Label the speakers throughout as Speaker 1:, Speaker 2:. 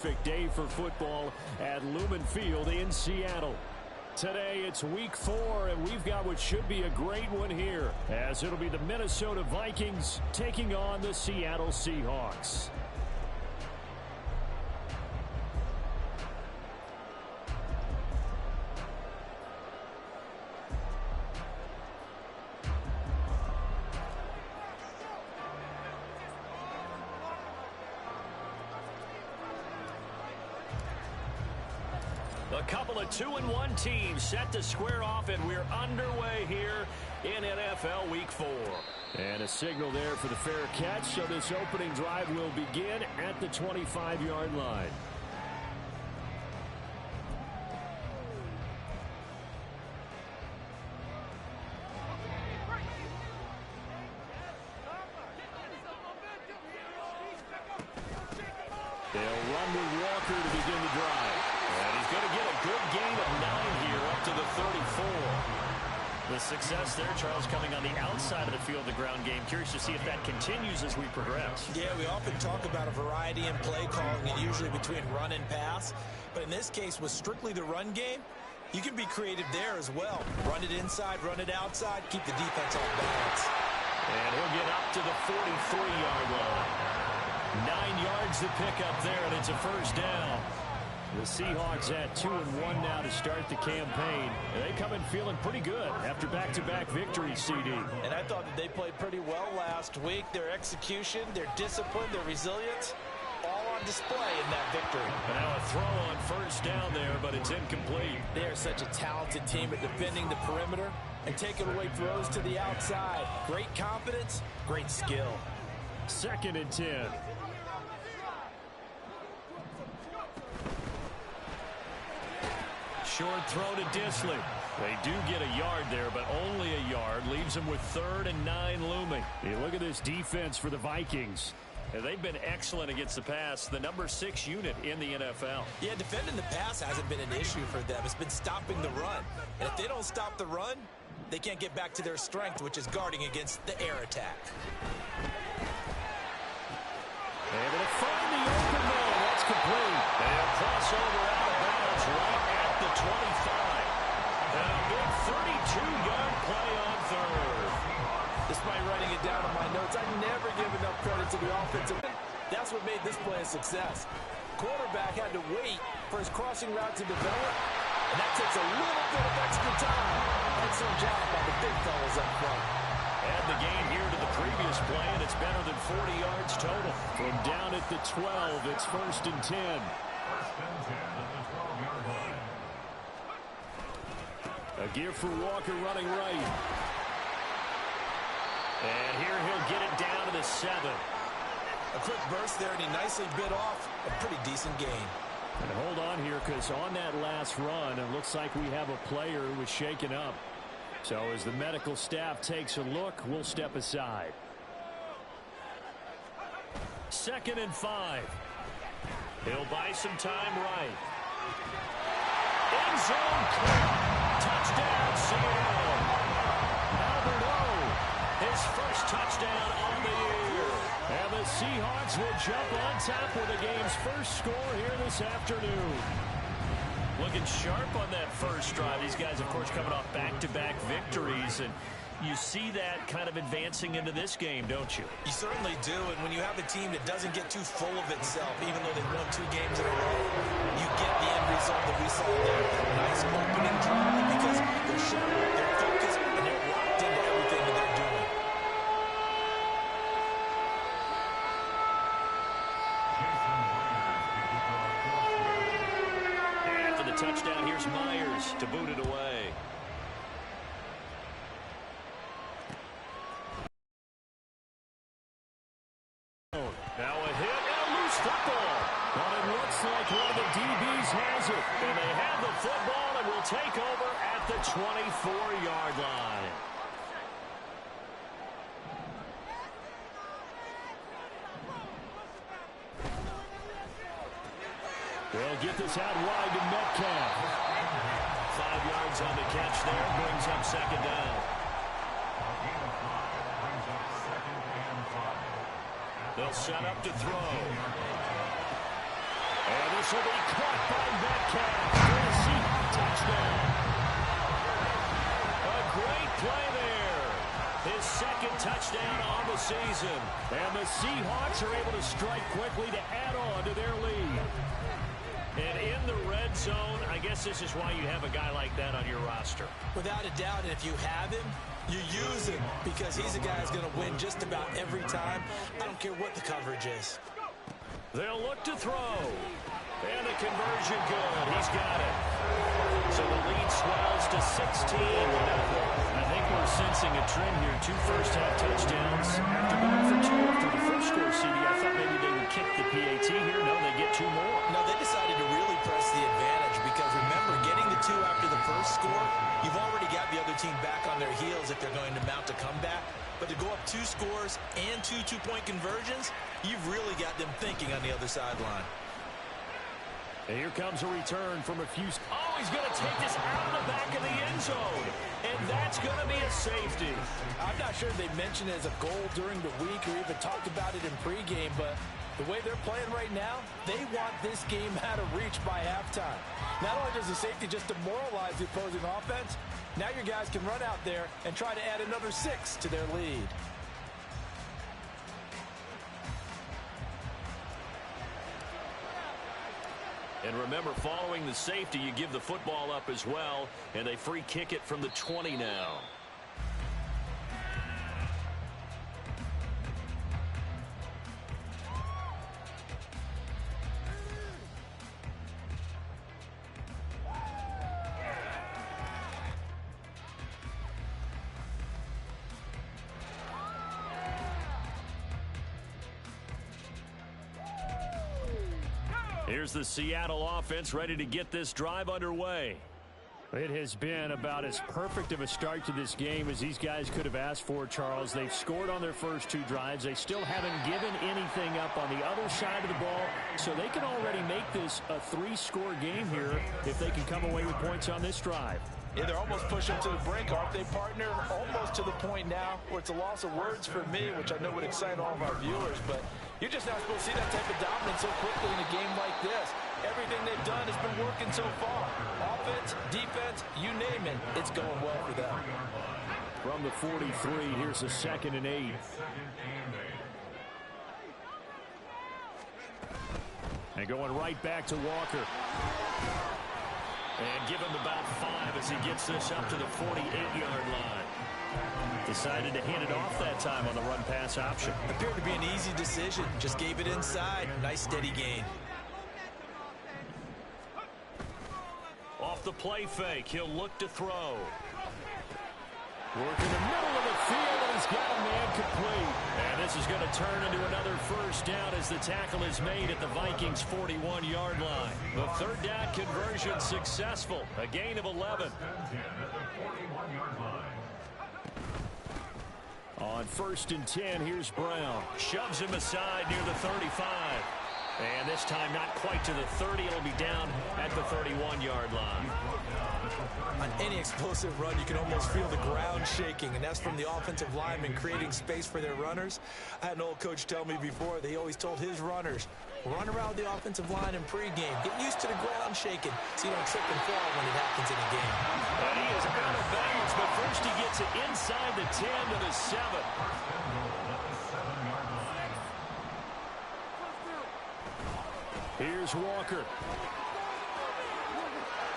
Speaker 1: Perfect day for football at Lumen Field in Seattle. Today it's week 4, and we've got what should be a great one here, as it'll be the Minnesota Vikings taking on the Seattle Seahawks. A couple of 2-1 teams set to square off, and we're underway here in NFL Week 4. And a signal there for the fair catch, so this opening drive will begin at the 25-yard line. They'll run with Walker to begin the drive. And he's going to get a good gain of 9 here up to the 34. The success there, Charles, coming on the outside of the field, the ground game. Curious to see if that continues as we progress.
Speaker 2: Yeah, we often talk about a variety in play calling, and usually between run and pass. But in this case, with strictly the run game, you can be creative there as well. Run it inside, run it outside, keep the defense off balance.
Speaker 1: And he'll get up to the 43-yard line. 9 yards to pick up there, and it's a first down. The Seahawks at 2-1 now to start the campaign. And they come in feeling pretty good after back-to-back victories, CD.
Speaker 2: And I thought that they played pretty well last week. Their execution, their discipline, their resilience, all on display in that victory.
Speaker 1: And now a throw on first down there, but it's incomplete.
Speaker 2: They are such a talented team at defending the perimeter and taking away throws to the outside. Great confidence, great skill.
Speaker 1: 2nd and 10. Short throw to Disley. They do get a yard there, but only a yard. Leaves them with 3rd and 9 looming. Hey, look at this defense for the Vikings. And they've been excellent against the pass, the number 6 unit in the NFL.
Speaker 2: Yeah, defending the pass hasn't been an issue for them. It's been stopping the run. And if they don't stop the run, they can't get back to their strength, which is guarding against the air attack.
Speaker 1: Able to find the open man. That's complete. And a crossover out of bounds right at the 25. And a big 32-yard play on 3rd.
Speaker 2: Despite writing it down in my notes, I never give enough credit to the offensive. That's what made this play a success. Quarterback had to wait for his crossing route to develop, and that takes a little bit of extra time. Excellent job by the big fellas up front.
Speaker 1: Add the gain here to the previous play, and it's better than 40 yards total. From down at the 12, it's 1st and 10. A give for Walker running right. And here he'll get it down to the 7.
Speaker 2: A quick burst there, and he nicely bit off a pretty decent gain.
Speaker 1: And hold on here, because on that last run, it looks like we have a player who was shaken up. So as the medical staff takes a look, we'll step aside. 2nd and 5. He'll buy some time right. End zone clear. Touchdown, Seattle. Albert O, his first touchdown on the year. And the Seahawks will jump on top with the game's first score here this afternoon. Looking sharp on that first drive. These guys, of course, coming off back-to-back victories, and you see that kind of advancing into this game, don't you?
Speaker 2: You certainly do, and when you have a team that doesn't get too full of itself, even though they've won 2 games in a row, you get the end result that we saw there. Nice opening drive because they're sharp, they're focused, and they're locked into everything that they're doing.
Speaker 1: After the touchdown, here's Myers to boot it away. Now a hit and a loose football. But it looks like one of the DBs has it. And they have the football and will take over at the 24-yard line. They'll get this out wide to Metcalf. 5 yards on the catch there. Brings up 2nd down. They'll set up to throw. And this will be caught by Metcalf for a Seahawks touchdown. A great play there. His second touchdown on the season. And the Seahawks are able to strike quickly to add on to their lead. And in the red zone, I guess this is why you have a guy like that on your roster.
Speaker 2: Without a doubt, and if you have him, you use him because he's a guy who's going to win just about every time. I don't care what the coverage is.
Speaker 1: They'll look to throw. And the conversion good. He's got it. So the lead swells to 16-0. I think we're sensing a trend here. 2 first-half touchdowns. After going for 2 after the first score, CD, I thought maybe they would kick the PAT here. No, they get 2 more.
Speaker 2: No, they decided to really press the advantage because, remember, getting the 2 after the first score, you've already got the other team back on their heels if they're going to mount a comeback. But to go up 2 scores and 2 two-point conversions, you've really got them thinking on the other sideline.
Speaker 1: And here comes a return from a few. Oh, he's going to take this out of the back of the end zone. And that's going to be a safety.
Speaker 2: I'm not sure they mentioned it as a goal during the week or even talked about it in pregame, but the way they're playing right now, they want this game out of reach by halftime. Not only does the safety just demoralize the opposing offense, now your guys can run out there and try to add another 6 to their lead.
Speaker 1: And remember, following the safety, you give the football up as well, and they free kick it from the 20 now. Here's the Seattle offense ready to get this drive underway. It has been about as perfect of a start to this game as these guys could have asked for, Charles. They've scored on their first 2 drives. They still haven't given anything up on the other side of the ball, so they can already make this a 3-score game here if they can come away with points on this drive.
Speaker 2: Yeah, they're almost pushing to the brink, aren't they, partner? Almost to the point now where it's a loss of words for me, which I know would excite all of our viewers, but you're just not supposed to see that type of dominance so quickly in a game like this. Everything they've done has been working so far. Offense, defense, you name it, it's going well for them.
Speaker 1: From the 43, here's a 2nd and 8. And going right back to Walker. And give him about 5 as he gets this up to the 48-yard line. Decided to hand it off that time on the run-pass option.
Speaker 2: Appeared to be an easy decision. Just gave it inside. Nice steady gain.
Speaker 1: Off the play fake, he'll look to throw. Work in the middle of the field, and he's got a man complete. And this is going to turn into another first down as the tackle is made at the Vikings' 41-yard line. The 3rd down conversion successful. A gain of 11. On 1st and 10, here's Brown. Shoves him aside near the 35. And this time not quite to the 30. It'll be down at the 31-yard line.
Speaker 2: On any explosive run, you can almost feel the ground shaking, and that's from the offensive linemen creating space for their runners. I had an old coach tell me before that he always told his runners, run around the offensive line in pregame. Get used to the ground shaking so you don't trip and fall when it happens in a game.
Speaker 1: And he is out of bounds, but first he gets it inside the 10 to the 7. Here's Walker.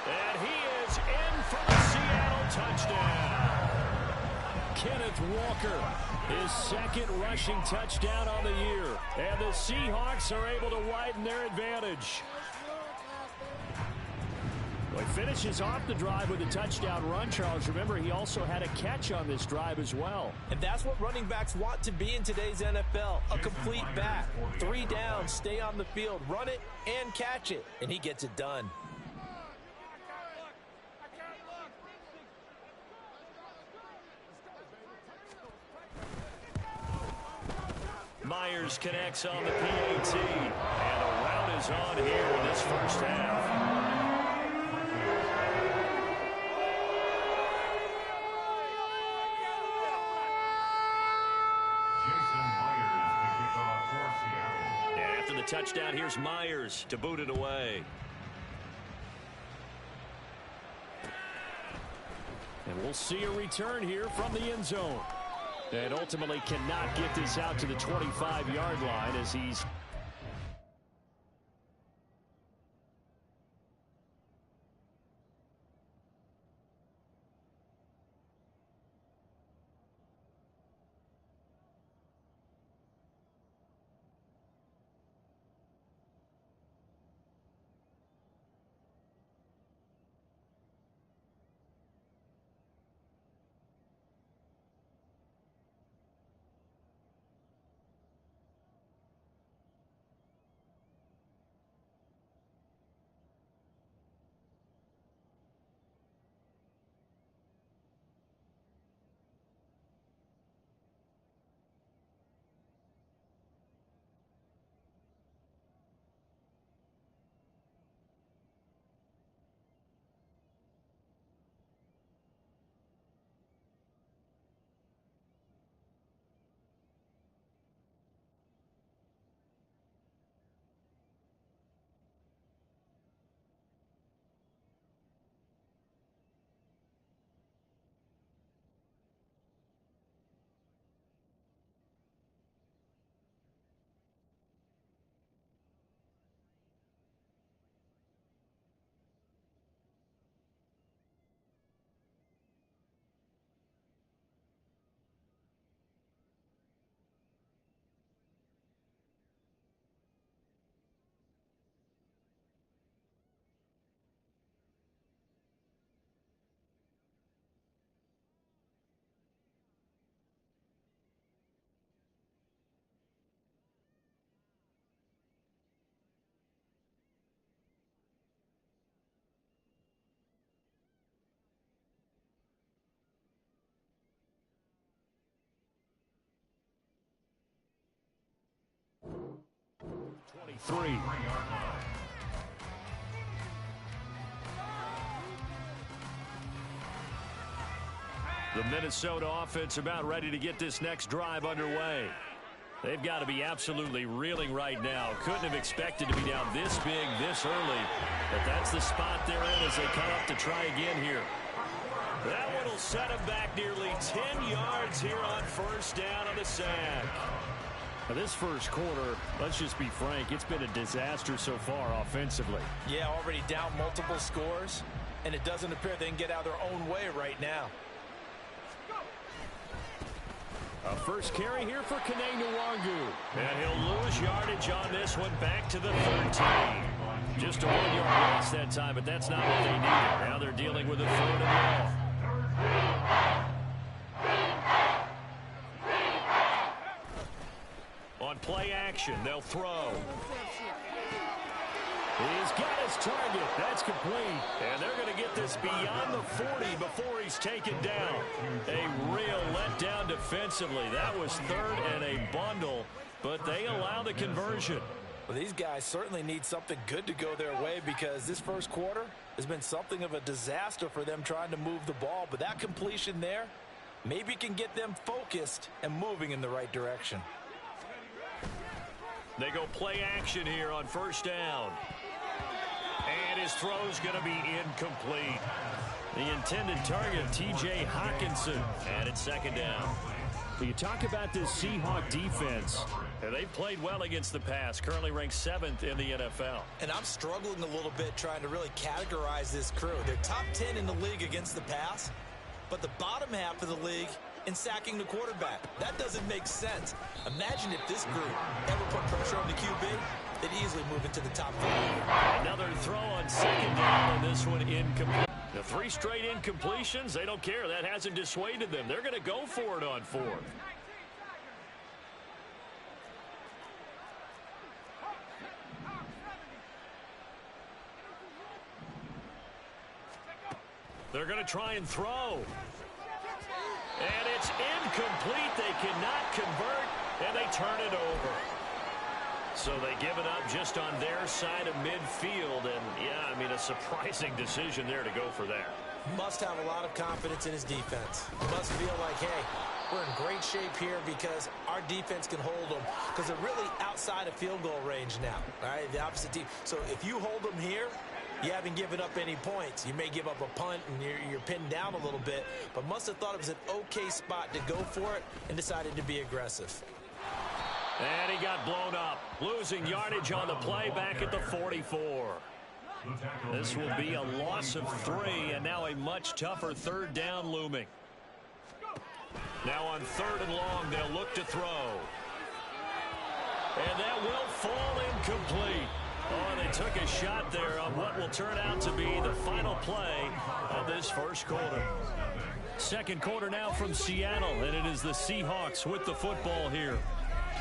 Speaker 1: And he is in for the Seattle touchdown. Kenneth Walker, his 2nd rushing touchdown on the year. And the Seahawks are able to widen their advantage. Well, he finishes off the drive with a touchdown run, Charles. Remember, he also had a catch on this drive as well.
Speaker 2: And that's what running backs want to be in today's NFL, a complete back. 3 downs, stay on the field, run it, and catch it. And he gets it done.
Speaker 1: Myers connects on the PAT. And a rout is on here in this first half. touchdown. Here's Myers to boot it away. And we'll see a return here from the end zone. And ultimately cannot get this out to the 25-yard line as he's... Three. The Minnesota offense about ready to get this next drive underway. They've got to be absolutely reeling right now. Couldn't have expected to be down this big, this early. But that's the spot they're in as they come up to try again here. That one will set them back nearly 10 yards here on first down on the sack. Now this first quarter, let's just be frank, it's been a disaster so far offensively.
Speaker 2: Yeah, already down multiple scores, and it doesn't appear they can get out of their own way right now.
Speaker 1: A first carry here for Kene Nwangu. And he'll lose yardage on this one back to the 13. Just a 1-yard loss that time, but that's not what they needed. Now they're dealing with a 3rd and long. On play action, they'll throw. He's got his target. That's complete. And they're going to get this beyond the 40 before he's taken down. A real letdown defensively. That was 3rd and a bundle, but they allow the conversion.
Speaker 2: Well, these guys certainly need something good to go their way because this first quarter has been something of a disaster for them trying to move the ball. But that completion there maybe can get them focused and moving in the right direction.
Speaker 1: They go play action here on first down. And his throw's going to be incomplete. The intended target, T.J. Hawkinson, and it's 2nd down. You talk about this Seahawks defense. They've played well against the pass, currently ranked 7th in the NFL.
Speaker 2: And I'm struggling a little bit trying to really categorize this crew. They're top 10 in the league against the pass, but the bottom half of the league in sacking the quarterback. That doesn't make sense. Imagine if this group ever put pressure on the QB, they'd easily move into the top 5.
Speaker 1: Another throw on 2nd down, and this one incomplete. The 3 straight incompletions, they don't care. That hasn't dissuaded them. They're going to go for it on 4th. They're going to try and throw. And it's incomplete. They cannot convert, and they turn it over. So they give it up just on their side of midfield. And, yeah, I mean, And a surprising decision there to go for that.
Speaker 2: Must have a lot of confidence in his defense. Must feel like, hey, we're in great shape here because our defense can hold them, because they're really outside of field goal range now, all right, the opposite team. So if you hold them here, you haven't given up any points. You may give up a punt and you're pinned down a little bit, but must have thought it was an okay spot to go for it and decided to be aggressive.
Speaker 1: And he got blown up, losing yardage on the play back at the 44. This will be a loss of 3, and now a much tougher third down looming. Now on 3rd and long, they'll look to throw. And that will fall incomplete. Oh, they took a shot there on what will turn out to be the final play of this first quarter. Second quarter now from Seattle, and it is the Seahawks with the football here,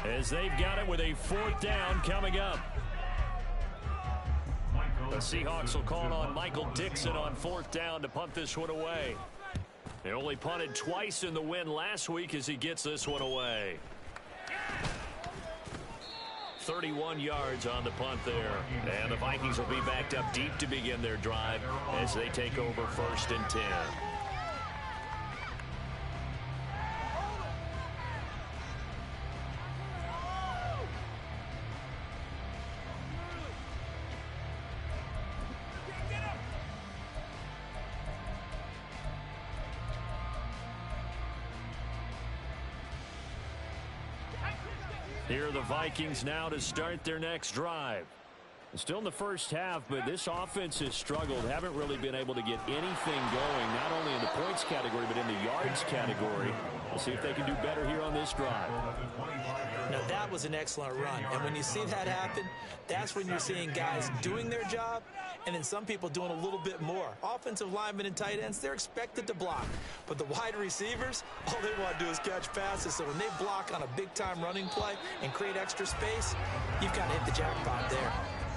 Speaker 1: as they've got it with a 4th down coming up. The Seahawks will call on Michael Dixon on 4th down to punt this one away. They only punted twice in the win last week as he gets this one away. 31 yards on the punt there. And the Vikings will be backed up deep to begin their drive as they take over 1st and 10. Here are the Vikings now to start their next drive. Still in the first half, but this offense has struggled. Haven't really been able to get anything going, not only in the points category, but in the yards category. We'll see if they can do better here on this drive.
Speaker 2: Now, that was an excellent run. And when you see that happen, that's when you're seeing guys doing their job and then some people doing a little bit more. Offensive linemen and tight ends, they're expected to block. But the wide receivers, all they want to do is catch passes. So when they block on a big-time running play and create extra space, you've kind of hit the jackpot there.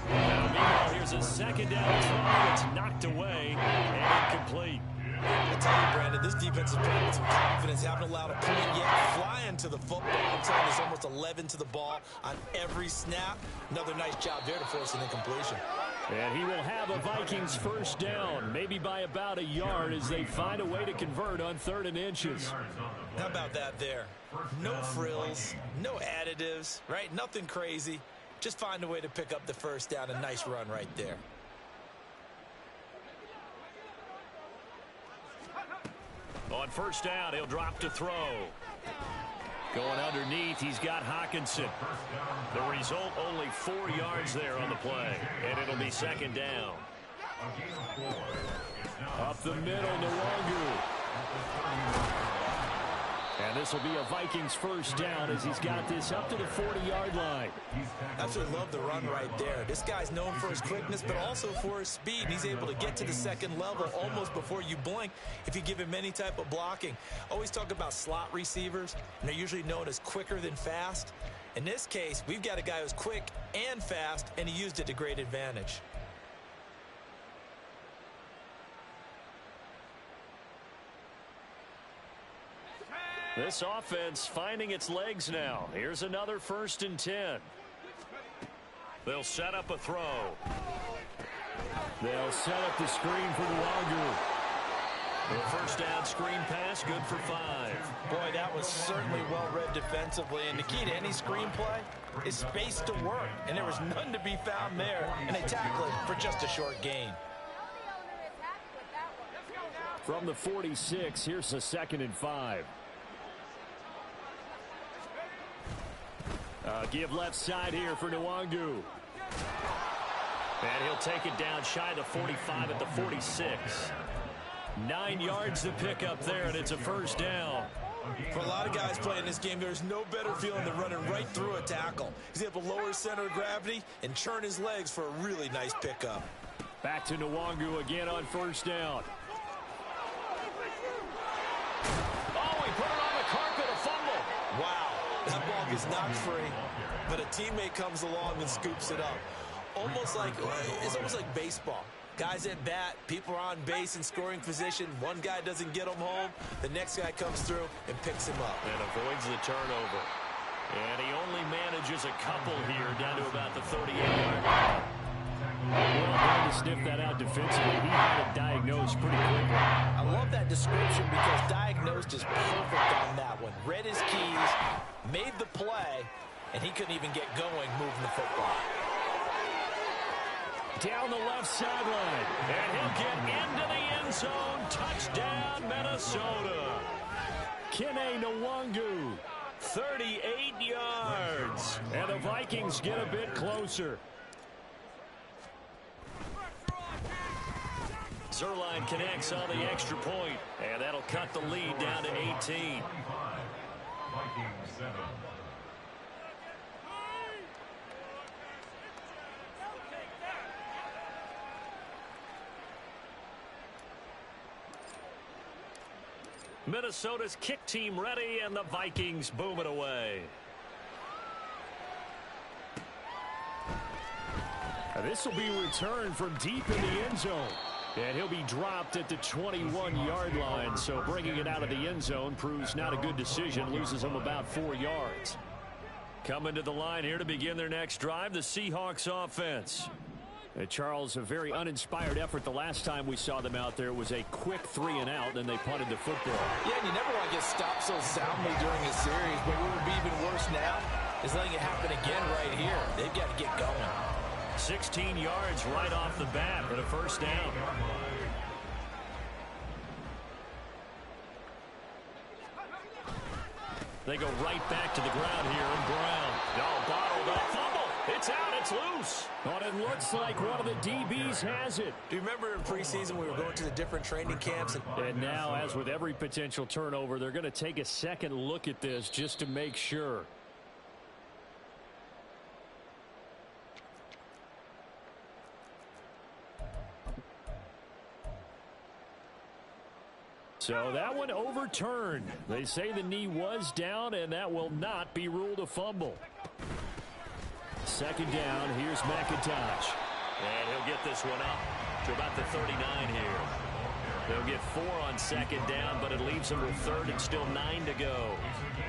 Speaker 1: Now, meanwhile, here's a 2nd down try. It's knocked away and incomplete.
Speaker 2: I tell you, Brandon, this defense is playing with some confidence. Haven't allowed a point yet. Flying to the football. I'm telling you, it's almost 11 to the ball on every snap. Another nice job there to force an incompletion.
Speaker 1: And he will have a Vikings 1st down, maybe by about a yard, as they find a way to convert on 3rd and inches.
Speaker 2: How about that there? No frills, no additives, right? Nothing crazy. Just find a way to pick up the 1st down. A nice run right there.
Speaker 1: On 1st down, he'll drop to throw. Going underneath, he's got Hawkinson. The result, only 4 yards there on the play. And it'll be 2nd down. Up the middle, Nwangu. And this will be a Vikings 1st down as he's got this up to the 40-yard line.
Speaker 2: Absolutely love the run right there. This guy's known for his quickness, but also for his speed. He's able to get to the 2nd level almost before you blink if you give him any type of blocking. Always talk about slot receivers, and they're usually known as quicker than fast. In this case, we've got a guy who's quick and fast, and he used it to great advantage.
Speaker 1: This offense finding its legs now. Here's another 1st and 10. They'll set up a throw. They'll set up the screen for Nwangu. The 1st down screen pass, good for 5.
Speaker 2: Boy, that was certainly well-read defensively. And the key to any screen play is space to work. And there was none to be found there. And they tackle it for just a short gain.
Speaker 1: From the 46, here's the 2nd and 5. Give left side here for Nwangu. And he'll take it down shy of the 45 at the 46. 9 yards to pick up there, and it's a 1st down.
Speaker 2: For a lot of guys playing this game, there's no better feeling than running right through a tackle. He's able to lower his center of gravity and churn his legs for a really nice pickup.
Speaker 1: Back to Nwangu again on 1st down. Oh, he put it on the carpet, a fumble.
Speaker 2: Wow, that ball gets knocked free, but a teammate comes along and scoops it up. It's almost like baseball. Guys at bat, people are on base in scoring position. One guy doesn't get him home. The next guy comes through and picks him up.
Speaker 1: And avoids the turnover. And he only manages a couple here down to about the 38-yard line. Well done to sniff that out defensively. He had it diagnosed pretty quickly.
Speaker 2: I love that description because diagnosed is perfect on that one. Read his keys, made the play, and he couldn't even get going moving the football.
Speaker 1: Down the left sideline. And he'll get into the end zone. Touchdown, Minnesota. Kene Nwangu, 38 yards. And the Vikings get a bit closer. Zerline connects on the extra point, and that'll cut the lead down to 18. Minnesota's kick team ready, and the Vikings boom it away. This will be returned from deep in the end zone. And he'll be dropped at the 21-yard line. So bringing it out of the end zone proves not a good decision. Loses him about 4 yards. Coming to the line here to begin their next drive, the Seahawks offense. Charles, a very uninspired effort the last time we saw them out there. It was a quick 3 and out, and they punted the football.
Speaker 2: Yeah, and you never want to get stopped so soundly during a series. But what would be even worse now is letting it happen again right here. They've got to get going.
Speaker 1: 16 yards right off the bat and a first down. They go right back to the ground here, and Brown. No, bottled up. Fumble. It's out. It's loose. But it looks like one of the DBs has it.
Speaker 2: Do you remember in preseason we were going to the different training camps?
Speaker 1: And now, as with every potential turnover, they're going to take a second look at this just to make sure. So that one overturned. They say the knee was down, and that will not be ruled a fumble. Second down, here's McIntosh. And he'll get this one up to about the 39 here. They'll get 4 on second down, but it leaves them with third and still 9 to go.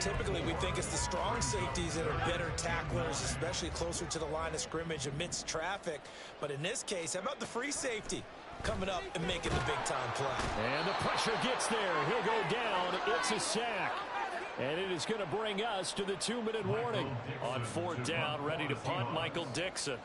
Speaker 2: Typically, we think it's the strong safeties that are better tacklers, especially closer to the line of scrimmage amidst traffic. But in this case, how about the free safety coming up and making the big-time play?
Speaker 1: And the pressure gets there. He'll go down. It's a sack. And it is going to bring us to the 2-minute warning. On fourth down, ready to punt, Michael Dixon.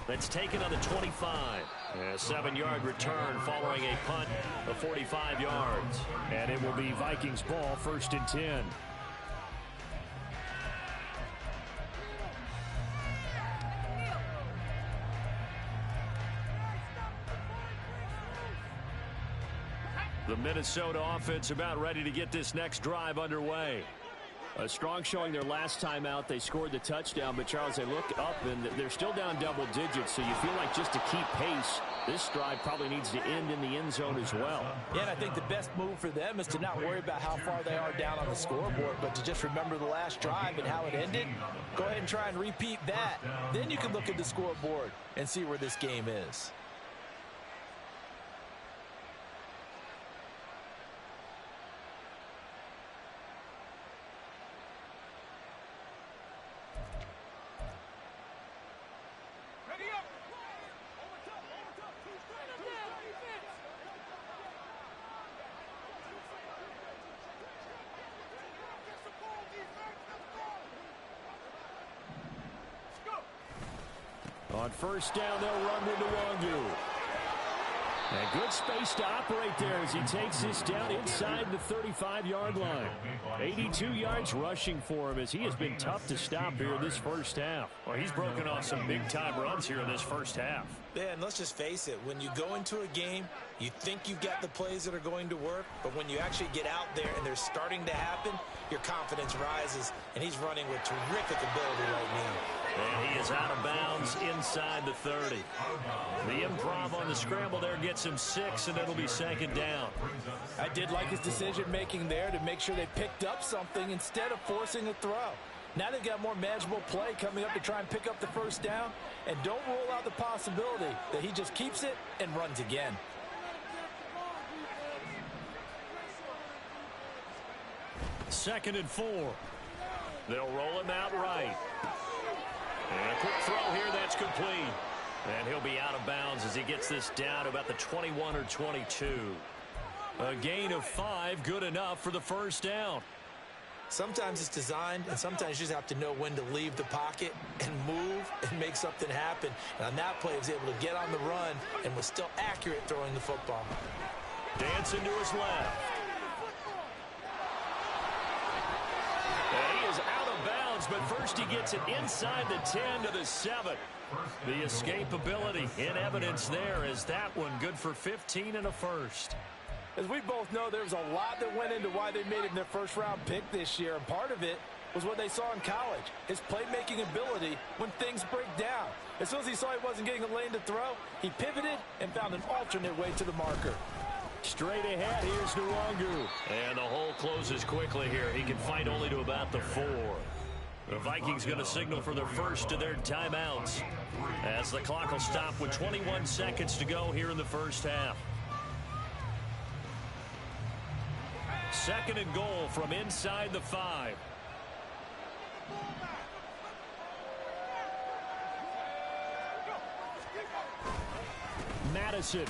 Speaker 1: That's taken on the 25. A 7-yard return following a punt of 45 yards. And it will be Vikings ball, 1st and 10. The Minnesota offense about ready to get this next drive underway. A strong showing their last time out. They scored the touchdown, but Charles, they look up and they're still down double digits, so you feel like just to keep pace, this drive probably needs to end in the end zone as well.
Speaker 2: Yeah, and I think the best move for them is to not worry about how far they are down on the scoreboard, but to just remember the last drive and how it ended. Go ahead and try and repeat that. Then you can look at the scoreboard and see where this game is.
Speaker 1: On first down, they'll run with Nwangu. And good space to operate there as he takes this down inside the 35-yard line. 82 yards rushing for him as he has been tough to stop here this first half. Well, he's broken off some big-time runs here in this first half.
Speaker 2: Yeah, and let's just face it. When you go into a game, you think you've got the plays that are going to work, but when you actually get out there and they're starting to happen, your confidence rises, and he's running with terrific ability right now.
Speaker 1: And he is out of bounds inside the 30. The improv on the scramble there gets him 6, and it'll be second down.
Speaker 2: I did like his decision-making there to make sure they picked up something instead of forcing a throw. Now they've got more manageable play coming up to try and pick up the first down, and don't rule out the possibility that he just keeps it and runs again.
Speaker 1: Second and 4. They'll roll him out right. And a quick throw here that's complete. And he'll be out of bounds as he gets this down to about the 21 or 22. A gain of 5, good enough for the first down.
Speaker 2: Sometimes it's designed, and sometimes you just have to know when to leave the pocket and move and make something happen. And on that play, he was able to get on the run and was still accurate throwing the football.
Speaker 1: Dancing to his left. And he is out of bounds, but first he gets it inside the 10 to the 7. The escapability in evidence there as that one good for 15 and a first.
Speaker 2: As we both know, there's a lot that went into why they made him their first-round pick this year, and part of it was what they saw in college, his playmaking ability when things break down. As soon as he saw he wasn't getting a lane to throw, he pivoted and found an alternate way to the marker.
Speaker 1: Straight ahead, here's Nwangu. And the hole closes quickly here. He can fight only to about the 4. The Vikings going to signal for their first of their timeouts as the clock will stop with 21 seconds to go here in the first half. Second and goal from inside the 5. Madison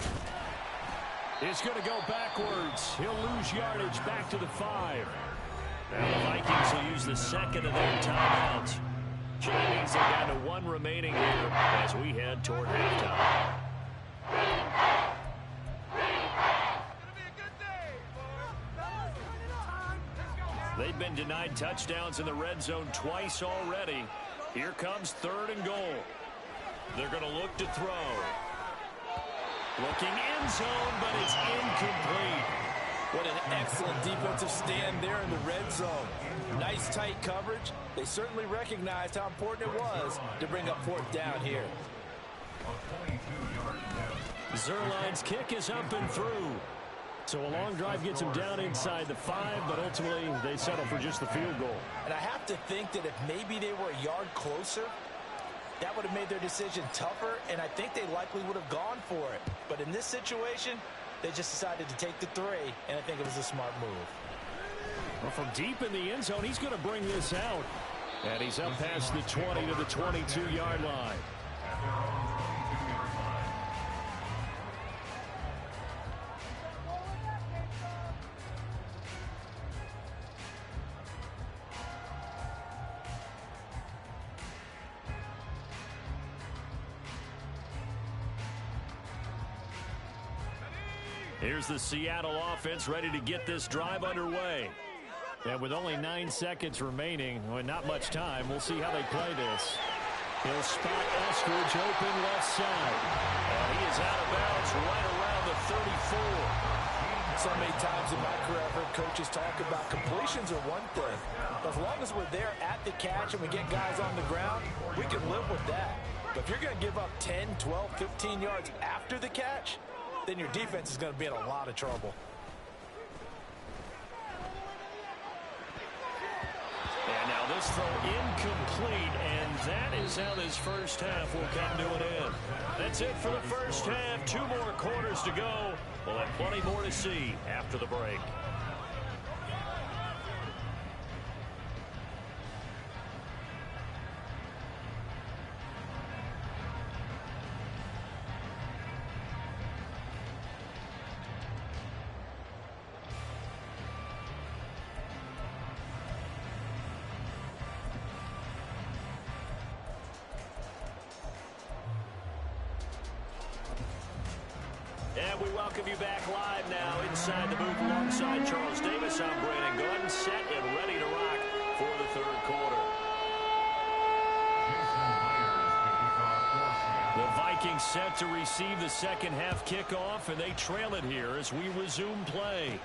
Speaker 1: is going to go backwards. He'll lose yardage back to the 5. And the Vikings will use the second of their timeouts. That means they're down to 1 remaining here as we head toward halftime. They've been denied touchdowns in the red zone twice already. Here comes 3rd and goal. They're going to look to throw. Looking end zone, but it's incomplete.
Speaker 2: What an excellent defensive stand there in the red zone. Nice tight coverage. They certainly recognized how important it was to bring up 4th down here.
Speaker 1: Zerline's kick is up and through. So a long drive gets him down inside the 5, but ultimately they settle for just the field goal.
Speaker 2: And I have to think that if maybe they were a yard closer, that would have made their decision tougher, and I think they likely would have gone for it. But in this situation, they just decided to take the 3, and I think it was a smart move.
Speaker 1: Well, from deep in the end zone, he's going to bring this out. And he's up past the 20 to the 22-yard line. Here's the Seattle offense ready to get this drive underway. And with only 9 seconds remaining, well, not much time, we'll see how they play this. He'll spot Eskridge open left side. And he is out of bounds right around the 34.
Speaker 2: So many times in my career, I've heard coaches talk about completions are one thing. But as long as we're there at the catch and we get guys on the ground, we can live with that. But if you're going to give up 10, 12, 15 yards after the catch, then your defense is going to be in a lot of trouble.
Speaker 1: And now this throw incomplete, and that is how this first half will come to an end. That's it for the first half. 2 more quarters to go. We'll have plenty more to see after the break. And we welcome you back live now inside the booth alongside Charles Davis. I'm Brandon Gordon, set and ready to rock for the 3rd quarter. The Vikings set to receive the second half kickoff, and they trail it here as we resume play.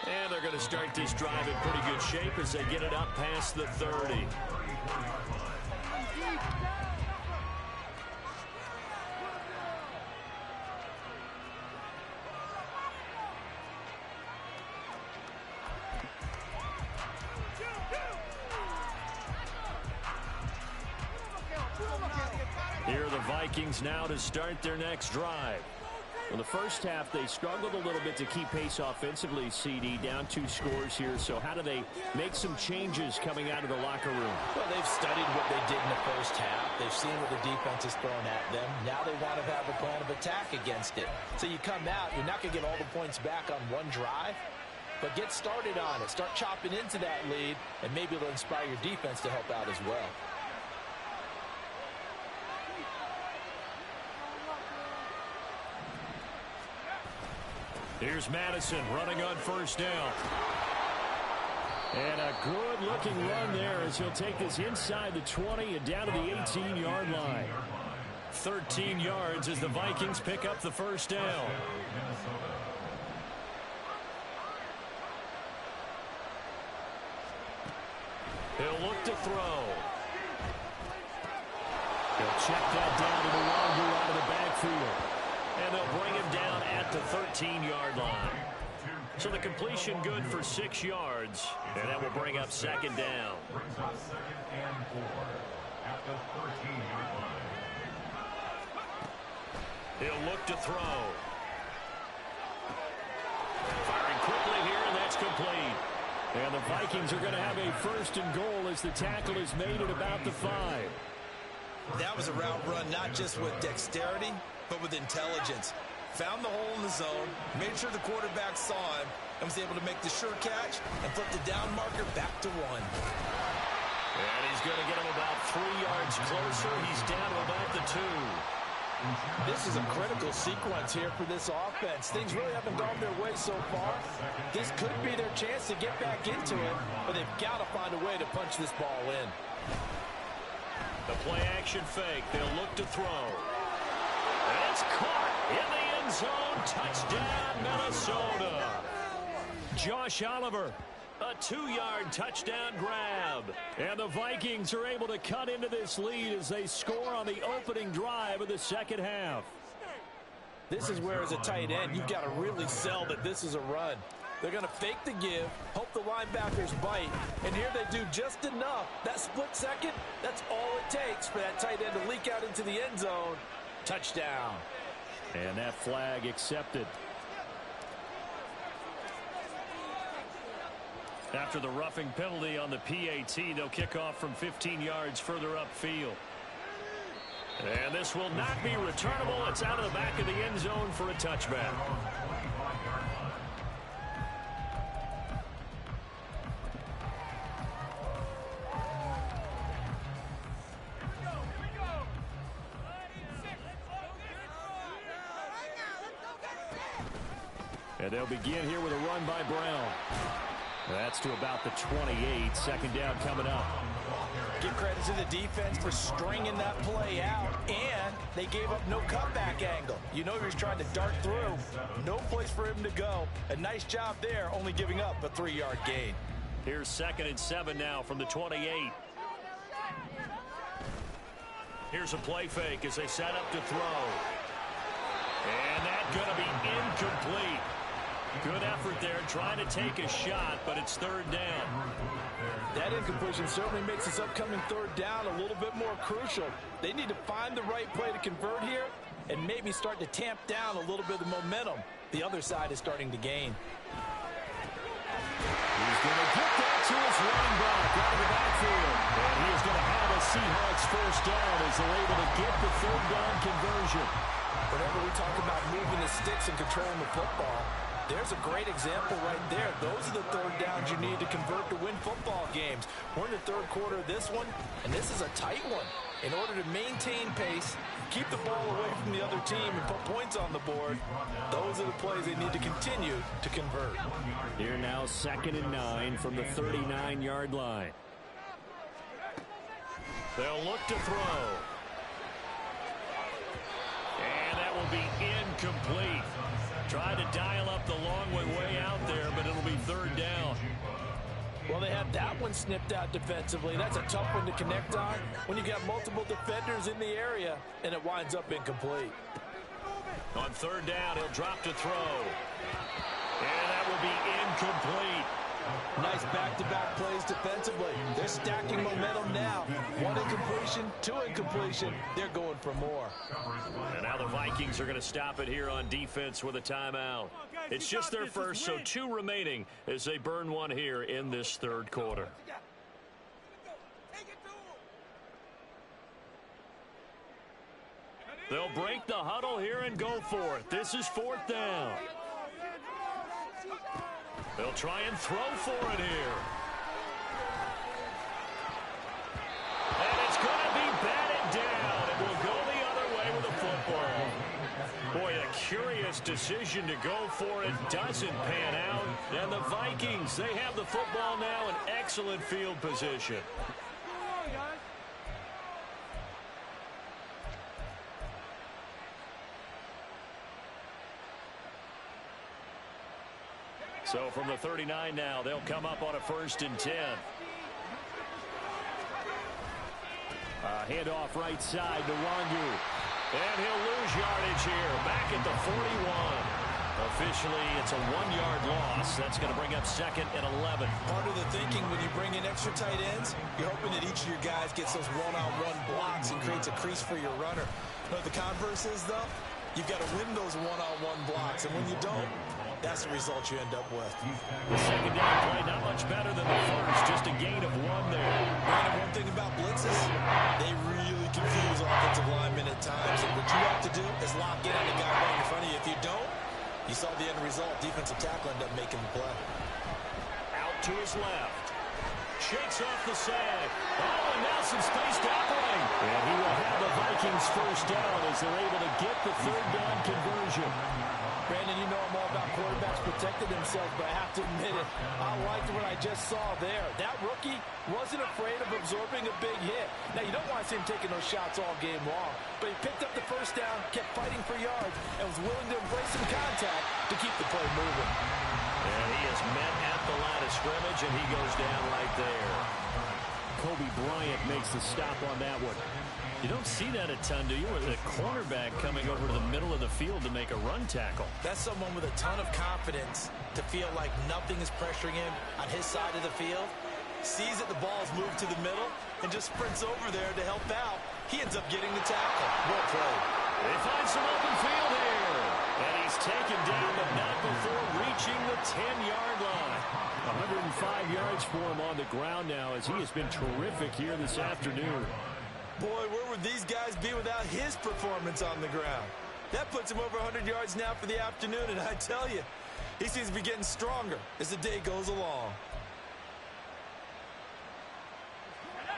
Speaker 1: And they're going to start this drive in pretty good shape as they get it up past the 30. Here are the Vikings now to start their next drive. Well, the first half, they struggled a little bit to keep pace offensively, CD, down 2 scores here. So how do they make some changes coming out of the locker room?
Speaker 2: Well, they've studied what they did in the first half. They've seen what the defense has thrown at them. Now they want to have a plan of attack against it. So you come out, you're not going to get all the points back on one drive, but get started on it. Start chopping into that lead, and maybe it'll inspire your defense to help out as well.
Speaker 1: Here's Madison running on first down. And a good-looking run there as he'll take this inside the 20 and down to the 18-yard line. 13 yards as the Vikings pick up the first down. He'll look to throw. He'll check that down to the longer out of the backfield. And they'll bring him down at the 13-yard line. So the completion good for 6 yards. And that will bring up second down. He'll look to throw. Firing quickly here, and that's complete. And the Vikings are going to have a first and goal as the tackle is made at about the 5.
Speaker 3: That was a route run not just with dexterity, but with intelligence. Found the hole in the zone, made sure the quarterback saw him, and was able to make the sure catch and flip the down marker back to 1.
Speaker 1: And he's going to get him about 3 yards closer. He's down to about the 2.
Speaker 2: This is a critical sequence here for this offense. Things really haven't gone their way so far. This could be their chance to get back into it, but they've got to find a way to punch this ball in.
Speaker 1: The play-action fake. They'll look to throw. And it's caught in the end zone. Touchdown, Minnesota. Josh Oliver, a 2-yard touchdown grab. And the Vikings are able to cut into this lead as they score on the opening drive of the second half.
Speaker 2: This is where, as a tight end, you've got to really sell that this is a run. They're going to fake the give, hope the linebackers bite, and here they do just enough. That split second, that's all it takes for that tight end to leak out into the end zone. Touchdown.
Speaker 1: And that flag accepted. After the roughing penalty on the PAT, they'll kick off from 15 yards further upfield. And this will not be returnable. It's out of the back of the end zone for a touchback. And they'll begin here with a run by Brown. That's to about the 28. Second down coming up.
Speaker 2: Give credit to the defense for stringing that play out, and they gave up no cutback angle. You know he was trying to dart through. No place for him to go. A nice job there, only giving up a 3-yard gain.
Speaker 1: Here's 2nd and 7 now from the 28. Here's a play fake as they set up to throw. And that's going to be incomplete. Good effort there, trying to take a shot, but it's 3rd down.
Speaker 2: That incompletion certainly makes this upcoming 3rd down a little bit more crucial. They need to find the right play to convert here and maybe start to tamp down a little bit of the momentum the other side is starting to gain.
Speaker 1: He's going to get that to his running back out of the backfield. And he is going to have a Seahawks first down as they're able to get the 3rd down conversion.
Speaker 2: Whenever we talk about moving the sticks and controlling the football, there's a great example right there. Those are the 3rd downs you need to convert to win football games. We're in the 3rd quarter of this one, and this is a tight one. In order to maintain pace, keep the ball away from the other team, and put points on the board, those are the plays they need to continue to convert.
Speaker 1: Here now 2nd and 9 from the 39-yard line. They'll look to throw. And that will be incomplete. Tried to dial up the long way out there, but it'll be 3rd down.
Speaker 2: Well, they had that one snipped out defensively. That's a tough one to connect on when you've got multiple defenders in the area, and it winds up incomplete.
Speaker 1: On 3rd down, he'll drop to throw. And that will be incomplete.
Speaker 2: Nice back-to-back plays defensively. They're stacking momentum now. One incompletion, two incompletion. They're going for more.
Speaker 1: And now the Vikings are going to stop it here on defense with a timeout. It's just their first, so 2 remaining as they burn one here in this third quarter. They'll break the huddle here and go for it. This is 4th down. They'll try and throw for it here. And it's going to be batted down. It will go the other way with the football. Boy, a curious decision to go for it doesn't pan out. And the Vikings, they have the football now in excellent field position. So from the 39 now, they'll come up on a 1st and 10. Handoff right side to Wangu. And he'll lose yardage here. Back at the 41. Officially, it's a 1-yard loss. That's going to bring up 2nd and 11.
Speaker 3: Part of the thinking when you bring in extra tight ends, you're hoping that each of your guys gets those one-on-one blocks and creates a crease for your runner. You know what the converse is, though? You've got to win those one-on-one blocks. And when you don't, that's the result you end up with.
Speaker 1: The 2nd down play, not much better than the first. Just a gain of 1 there.
Speaker 3: Brandon, one thing about blitzes, they really confuse offensive linemen at times. And what you have to do is lock in on the guy right in front of you. If you don't, you saw the end result. Defensive tackle ended up making the play.
Speaker 1: Out to his left. Shakes off the sag. Oh, and now some spaced tackling. And he will have the Vikings 1st down as they're able to get the 3rd down conversion.
Speaker 2: Brandon, you know I'm all about quarterbacks protecting themselves, but I have to admit it, I liked what I just saw there. That rookie wasn't afraid of absorbing a big hit. Now, you don't want to see him taking those shots all game long, but he picked up the 1st down, kept fighting for yards, and was willing to embrace some contact to keep the play moving.
Speaker 1: And he is met at the line of scrimmage, and he goes down right there. Kobe Bryant makes the stop on that one. You don't see that a ton, do you? With a cornerback coming over to the middle of the field to make a run tackle.
Speaker 3: That's someone with a ton of confidence to feel like nothing is pressuring him on his side of the field. Sees that the ball's moved to the middle and just sprints over there to help out. He ends up getting the tackle. Well played.
Speaker 1: They find some open field here. And he's taken down, but not before reaching the 10-yard line. 105 yards for him on the ground now as he has been terrific here this afternoon.
Speaker 3: Boy, where would these guys be without his performance on the ground? That puts him over 100 yards now for the afternoon, and I tell you, he seems to be getting stronger as the day goes along.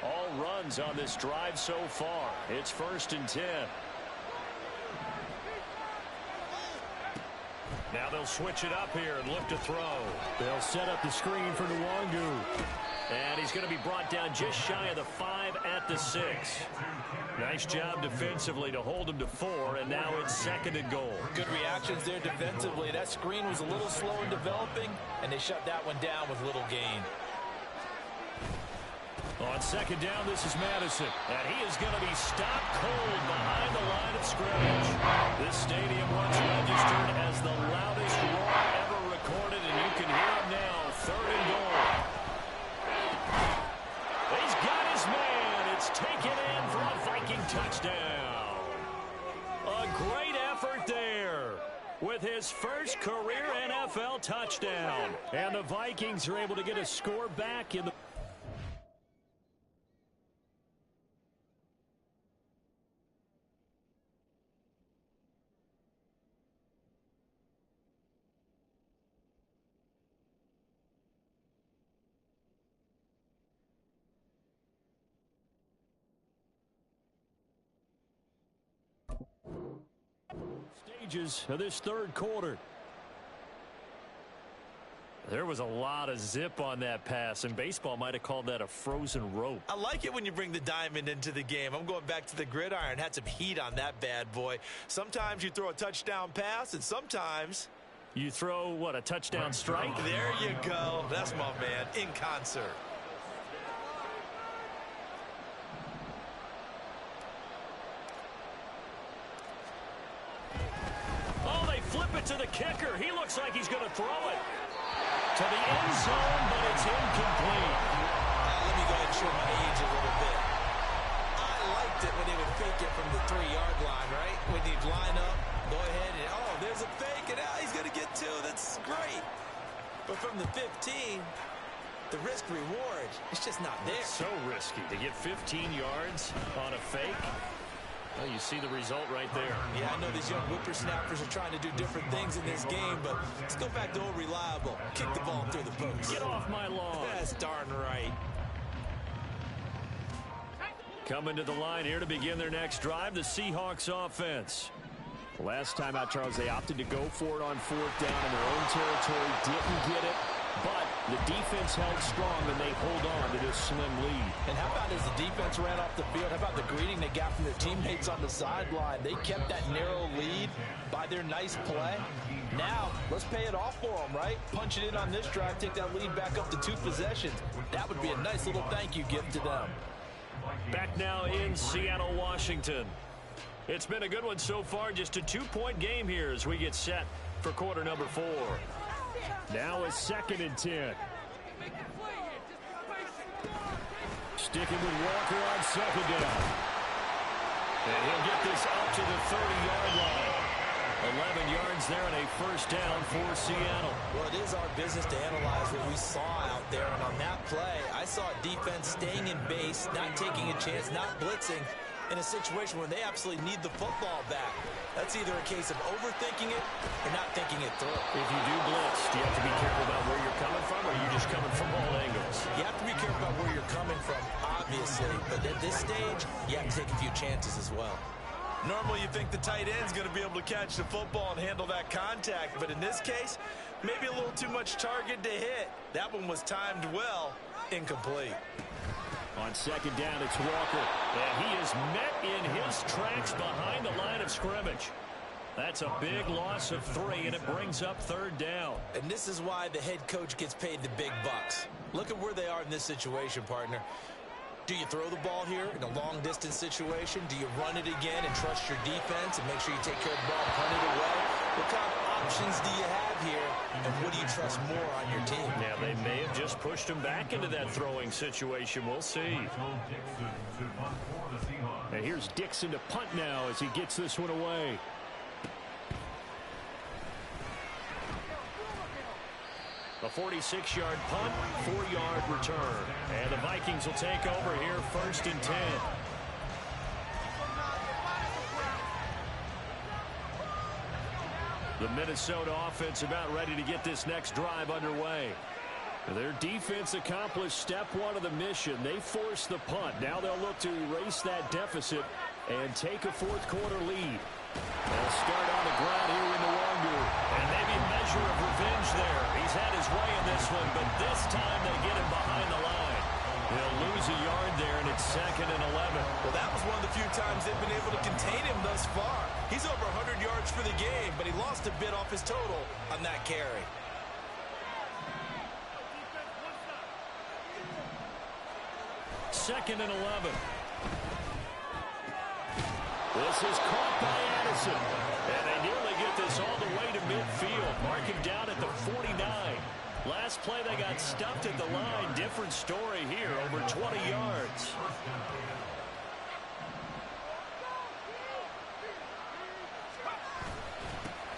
Speaker 1: All runs on this drive so far. It's 1st and 10. Now they'll switch it up here and look to throw. They'll set up the screen for Nwangu. And he's going to be brought down just shy of the 5 at the 6. Nice job defensively to hold him to 4, and now it's 2nd and goal.
Speaker 2: Good reactions there defensively. That screen was a little slow in developing, and they shut that one down with little gain.
Speaker 1: On 2nd down, this is Madison, and he is going to be stopped cold behind the line of scrimmage. This stadium once registered as the loudest roar ever recorded, and you can hear him now. 3rd and goal. He's got his man. It's taken in for a Viking touchdown. A great effort there with his first career NFL touchdown. And the Vikings are able to get a score back in the... stages of this third quarter. There was a lot of zip on that pass, and baseball might have called that a frozen rope.
Speaker 3: I like it when you bring the diamond into the game. I'm going back to the gridiron. Had some heat on that bad boy. Sometimes you throw a touchdown pass, and sometimes
Speaker 1: you throw, what, a touchdown strike?
Speaker 3: There you go. That's my man, in concert.
Speaker 1: Oh, they flip it to the kicker. He looks like he's going to throw it. to the end zone, but it's incomplete.
Speaker 3: Let me go ahead and show my age a little bit. I liked it when they would fake it from the 3-yard line, right? When you'd line up, go ahead and, oh, there's a fake, and he's going to get 2. That's great. But from the 15, the risk-reward, it's just not there.
Speaker 1: So risky to get 15 yards on a fake. Well, you see the result right there.
Speaker 3: Yeah, I know these young whippersnappers are trying to do different things in this game, but let's go back to old reliable. Kick the ball through the post.
Speaker 1: Get off my lawn.
Speaker 3: That's darn right.
Speaker 1: Coming to the line here to begin their next drive, the Seahawks offense. Last time out, Charles, they opted to go for it on 4th down in their own territory. Didn't get it, but the defense held strong, and they hold on to this slim lead.
Speaker 2: And how about as the defense ran off the field, how about the greeting they got from their teammates on the sideline? They kept that narrow lead by their nice play. Now, let's pay it off for them, right? Punch it in on this drive, take that lead back up to 2 possessions. That would be a nice little thank you gift to them.
Speaker 1: Back now in Seattle, Washington. It's been a good one so far. Just a 2-point game here as we get set for quarter number 4. Now a 2nd and 10. Sticking with Walker on 2nd down. And he'll get this up to the 30-yard line. 11 yards there and a 1st down for Seattle.
Speaker 3: Well, it is our business to analyze what we saw out there. And on that play, I saw a defense staying in base, not taking a chance, not blitzing, in a situation where they absolutely need the football back. That's either a case of overthinking it or not thinking it through.
Speaker 1: If you do blitz, do you have to be careful about where you're coming from, or are you just coming from all angles?
Speaker 3: You have to be careful about where you're coming from, obviously. But at this stage, you have to take a few chances as well. Normally, you think the tight end's going to be able to catch the football and handle that contact. But in this case, maybe a little too much target to hit. That one was timed well, incomplete.
Speaker 1: On 2nd down, it's Walker. And he is met in his tracks behind the line of scrimmage. That's a big loss of 3, and it brings up 3rd down.
Speaker 3: And this is why the head coach gets paid the big bucks. Look at where they are in this situation, partner. Do you throw the ball here in a long-distance situation? Do you run it again and trust your defense and make sure you take care of the ball and punt it away? What kind of options do you have here, and what do you trust more on your team?
Speaker 1: Yeah, they may have just pushed him back into that throwing situation. We'll see. And here's Dixon to punt now as he gets this one away. A 46-yard punt, 4-yard return. And the Vikings will take over here 1st and 10. The Minnesota offense about ready to get this next drive underway. Their defense accomplished step 1 of the mission. They forced the punt. Now they'll look to erase that deficit and take a 4th quarter lead. They'll start on the ground here in Nwangu. And maybe a measure of revenge there. He's had his way in this one, but this time they get him behind the line. They'll lose a yard there, and it's 2nd and 11.
Speaker 3: Well, that was one of the few times they've been able to contain him thus far. He's over 100 yards for the game, but he lost a bit off his total on that carry.
Speaker 1: Second and 11. This is caught by Addison. And they nearly get this all the way to midfield. Mark him down at the 49. Last play they got stuffed at the line. Different story here, over 20 yards.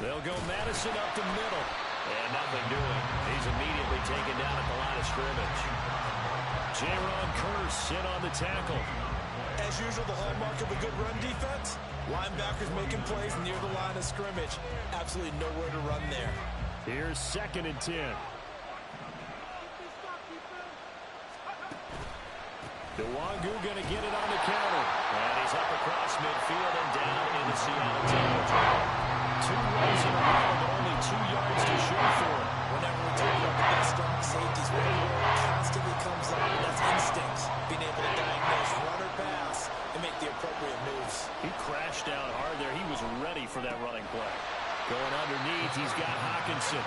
Speaker 1: They'll go Madison up the middle. And nothing doing. He's immediately taken down at the line of scrimmage. Jaron Kearse in on the tackle.
Speaker 3: As usual, the hallmark of a good run defense, linebackers making plays near the line of scrimmage. Absolutely nowhere to run there.
Speaker 1: Here's 2nd and 10. Nwangu going to get it on the counter. And he's up across midfield and down in the Seattle territory. 2 runs in a row, but only 2 yards to shoot for it.
Speaker 3: Whenever we talk about the best strong safeties, one word constantly comes up, and that's instincts. Being able to diagnose run or pass and make the appropriate moves.
Speaker 1: He crashed down hard there. He was ready for that running play. Going underneath, he's got Hawkinson.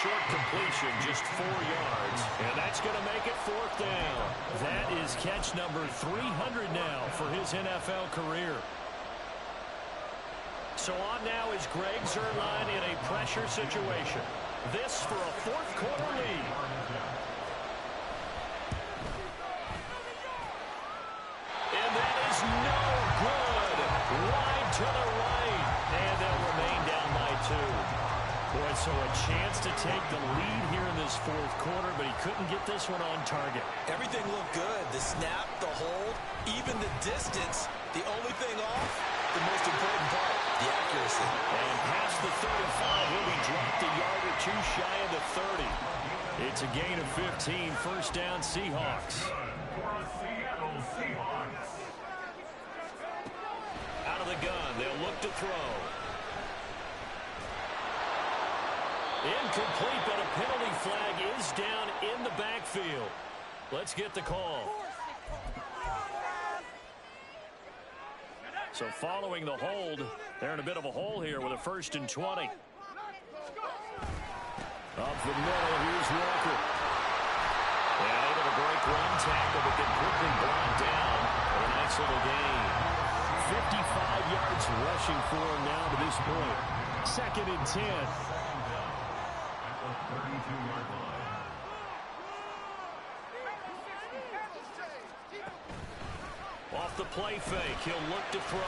Speaker 1: Short completion, just 4 yards. And that's going to make it 4th down. That is catch number 300 now for his NFL career. So on now is Greg Zuerlein in a pressure situation. This for a fourth quarter lead. And that is no good. Wide to the right. And they'll remain down by 2. Boy, so a chance to take the lead here in this fourth quarter, but he couldn't get this one on target.
Speaker 3: Everything looked good. The snap, the hold, even the distance. The only thing off, the most important part, the accuracy.
Speaker 1: And past the 35, will be dropped a yard or 2 shy of the 30. It's a gain of 15. First down, Seahawks. Out of the gun, they'll look to throw. Incomplete, but a penalty flag is down in the backfield. Let's get the call. So following the hold, they're in a bit of a hole here with a 1st and 20. Up the middle, here's Walker. And able to break one tackle, but then quickly brought down for a nice little gain. 55 yards rushing for him now to this point. 2nd and 10. Off the play fake, he'll look to throw.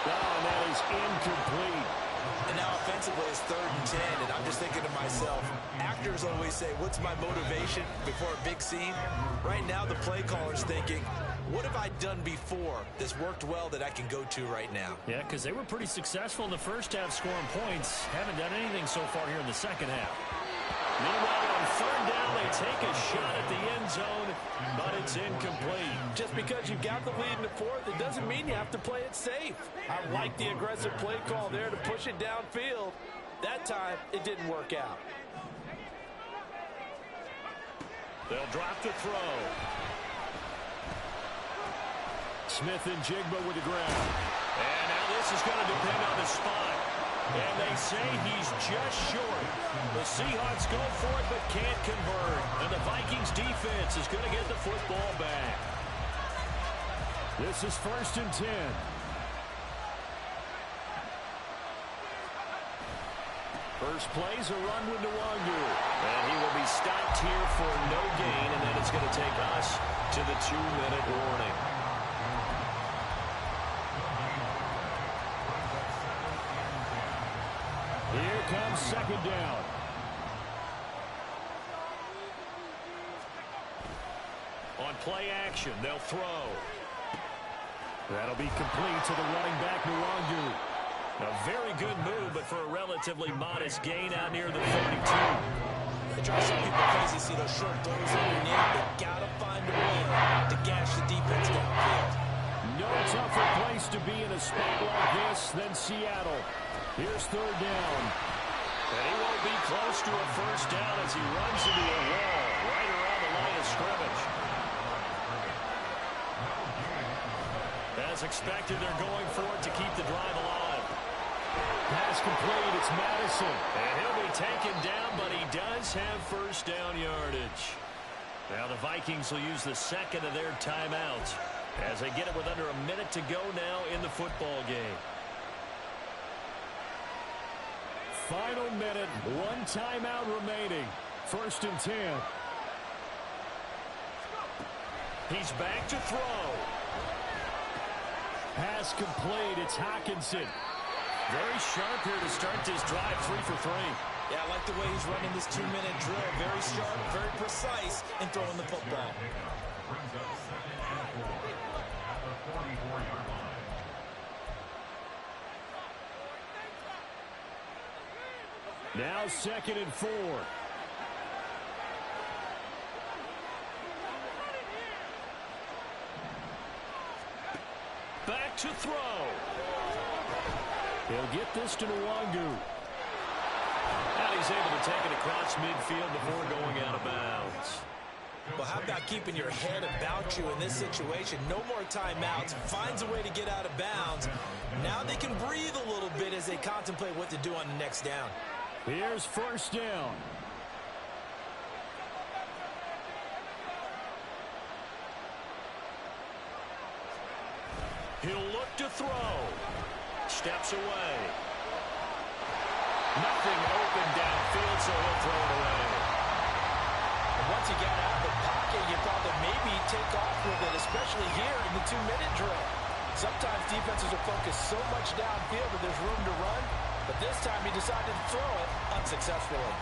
Speaker 1: Oh, and that is incomplete.
Speaker 3: And now offensively it's 3rd and 10, and I'm just thinking to myself, actors always say, what's my motivation before a big scene? Right now the play caller's thinking, what have I done before that's worked well that I can go to right now?
Speaker 1: Yeah, because they were pretty successful in the first half scoring points. Haven't done anything so far here in the second half. Meanwhile, on 3rd down, they take a shot at the end zone, but it's incomplete.
Speaker 2: Just because you've got the lead in the 4th, it doesn't mean you have to play it safe. I like the aggressive play call there to push it downfield. That time, it didn't work out.
Speaker 1: They'll drop the throw. Smith and Jigba with the ground. And now this is going to depend on the spot. And they say he's just short. The Seahawks go for it but can't convert. And the Vikings defense is going to get the football back. This is 1st and 10. First play's a run with Nwangu. And he will be stopped here for no gain. And then it's going to take us to the 2-minute warning. Here comes 2nd down. On play action, they'll throw. That'll be complete to the running back, Nwangu. A very good move, but for a relatively modest gain out near the 32.
Speaker 3: It drives some people crazy to see those short throws underneath. They gotta find a way to gash the defense downfield.
Speaker 1: No tougher place to be in a spot like this than Seattle. Here's 3rd down. And he won't be close to a 1st down as he runs into a wall right around the line of scrimmage. As expected, they're going for it to keep the drive alive. Pass complete, it's Madison. And he'll be taken down, but he does have 1st down yardage. Now the Vikings will use the 2nd of their timeouts as they get it with under a minute to go now in the football game. Final minute, 1 timeout remaining. 1st and 10. He's back to throw. Pass complete, it's Hockenson. Very sharp here to start this drive, 3 for 3.
Speaker 3: Yeah, I like the way he's running this 2-minute drill. Very sharp, very precise in throwing the football.
Speaker 1: Now 2nd and 4. Back to throw. He'll get this to Nwangu. And he's able to take it across midfield before going out of bounds.
Speaker 3: Well, how about keeping your head about you in this situation? No more timeouts. Finds a way to get out of bounds. Now they can breathe a little bit as they contemplate what to do on the next down.
Speaker 1: Here's 1st down. He'll look to throw. Steps away. Nothing open downfield, so he'll throw it away.
Speaker 2: And once he got out of the pocket, you thought that maybe he'd take off with it, especially here in the 2-minute drill. Sometimes defenses will focus so much downfield that there's room to run, but this time he decided to throw it unsuccessfully.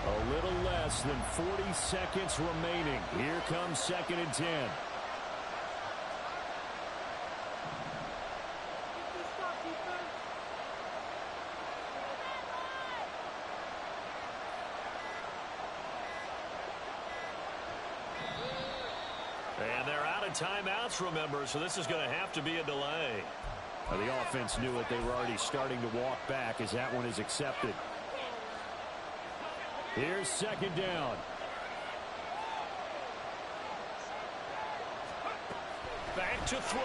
Speaker 1: A little less than 40 seconds remaining. Here comes 2nd and 10. And they're out of timeouts, remember, so this is going to have to be a delay. Well, the offense knew it. They were already starting to walk back as that one is accepted. Here's 2nd down. Back to throw.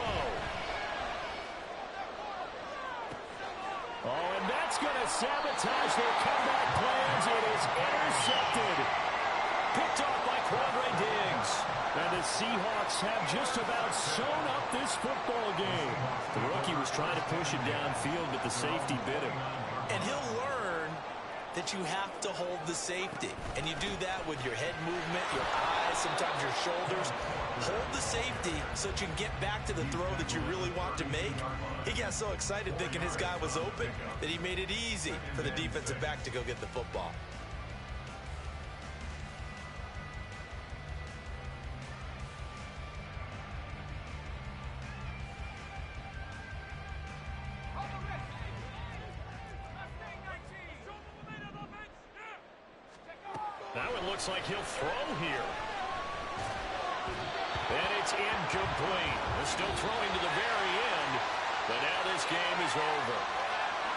Speaker 1: Oh, and that's going to sabotage their comeback plans. It is intercepted. Picked off by Quandre Diggs. And the Seahawks have just about sewn up this football game. The rookie was trying to push it downfield, but the safety bit him.
Speaker 3: And he'll learn that you have to hold the safety. And you do that with your head movement, your eyes, sometimes your shoulders. Hold the safety so that you can get back to the throw that you really want to make. He got so excited thinking his guy was open that he made it easy for the defensive back to go get the football.
Speaker 1: Now it looks like he'll throw here. And it's incomplete. They're still throwing to the very end, but now this game is over.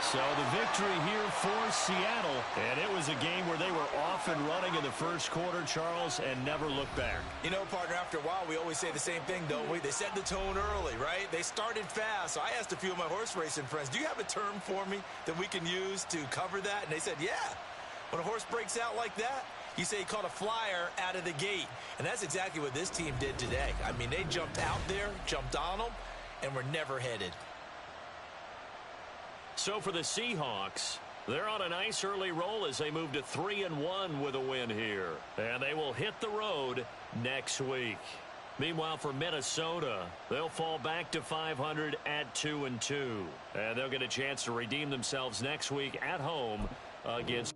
Speaker 1: So the victory here for Seattle. And it was a game where they were off and running in the first quarter, Charles, and never looked back.
Speaker 3: You know, partner, after a while, we always say the same thing, don't we? They set the tone early, right? They started fast. So I asked a few of my horse racing friends, do you have a term for me that we can use to cover that? And they said, yeah. When a horse breaks out like that, you say he caught a flyer out of the gate. And that's exactly what this team did today. I mean, they jumped out there, jumped on them, and were never headed.
Speaker 1: So for the Seahawks, they're on a nice early roll as they move to 3-1 with a win here. And they will hit the road next week. Meanwhile, for Minnesota, they'll fall back to 500 at 2-2. And they'll get a chance to redeem themselves next week at home against